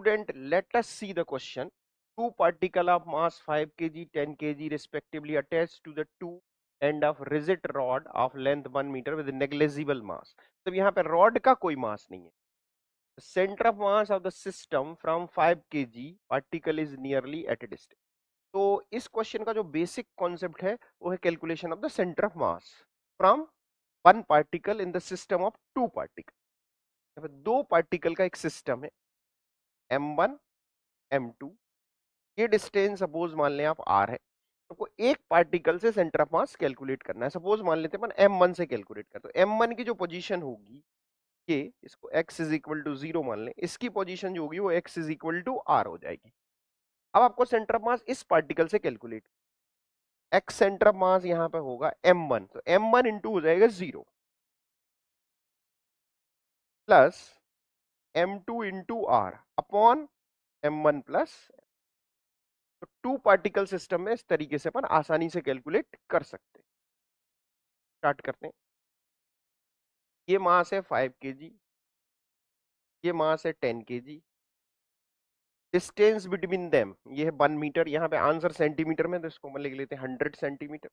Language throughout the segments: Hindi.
Student, let us see the question. Two particles of mass 5 kg, 10 kg respectively attached to the two end of rigid rod of length 1 meter with negligible mass. तो यहाँ पे रॉड का कोई मास नहीं है. The center of mass of the system from 5 kg particle is nearly at a distance. तो इस क्वेश्चन का जो बेसिक कॉन्सेप्ट है वो है calculation of the centre of mass from one particle in the system of two particle. दो पार्टिकल का एक सिस्टम है m1 m2. ये डिस्टेंस सपोज मान लें आप r है. आपको एक पार्टिकल से सेंटर ऑफ मास कैलकुलेट करना है. सपोज मान लेते हैं m1 से कैलकुलेट करते हैं. तो m1 की जो पोजीशन होगी ये इसको x इज इक्वल टू 0 मान लें. इसकी पोजीशन जो होगी वो x is equal to r हो जाएगी. अब आपको सेंटर ऑफ मास इस पार्टिकल से कैलकुलेट. x सेंटर ऑफ मास यहाँ पे होगा m1. तो m1 इंटू हो जाएगा 0 plus m2 into r upon m1 plus. तो टू पार्टिकल सिस्टम में इस तरीके से अपन आसानी से कैलकुलेट कर सकते हैं. स्टार्ट करते हैं. ये मास है 5 kg, ये मास है 10 kg. डिस्टेंस बिटवीन देम ये है 1 मीटर. यहाँ पे आंसर सेंटीमीटर में, तो इसको हम लिख लेते हैं 100 सेंटीमीटर.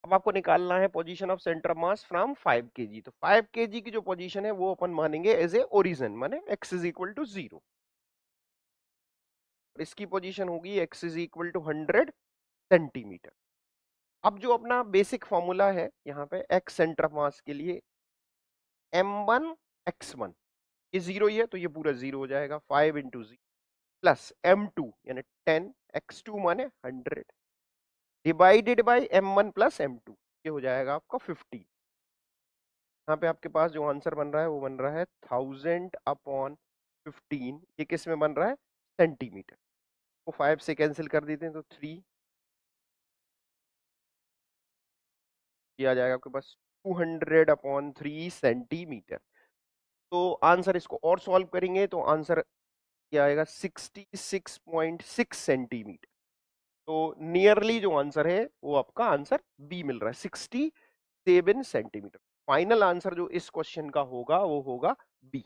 अब आपको निकालना है position of centre of mass from 5 kg. तो 5 kg की जो पोजीशन है वो अपन मानेंगे एज ए ओरिजिन, माने x इज इक्वल टू 0. इसकी पोजीशन होगी x is equal to 100 centimetre. अब जो अपना बेसिक फॉर्मूला है यहाँ पे x सेंटर ऑफ मास के लिए m1 x1 ये 0 ही है तो ये पूरा 0 हो जाएगा. 5 इंटू 0 प्लस m2 यानी 10 x2 माने 100 divided by m1 plus m2 ये हो जाएगा आपका 50. यहाँ पे आपके पास जो आंसर बन रहा है वो बन रहा है 1000 अपॉन 15. ये किस में बन रहा है? सेंटीमीटर. तो 5 से कैंसिल कर देते हैं तो 3. ये आ जाएगा आपके पास 200 अपॉन 3 सेंटीमीटर. तो आंसर इसको और सॉल्व करेंगे तो आंसर ये आएगा 66.6 सेंटीमीटर. तो नियरली जो आंसर है वो आपका आंसर बी मिल रहा है 67 सेंटीमीटर. फाइनल आंसर जो इस क्वेश्चन का होगा वो होगा बी.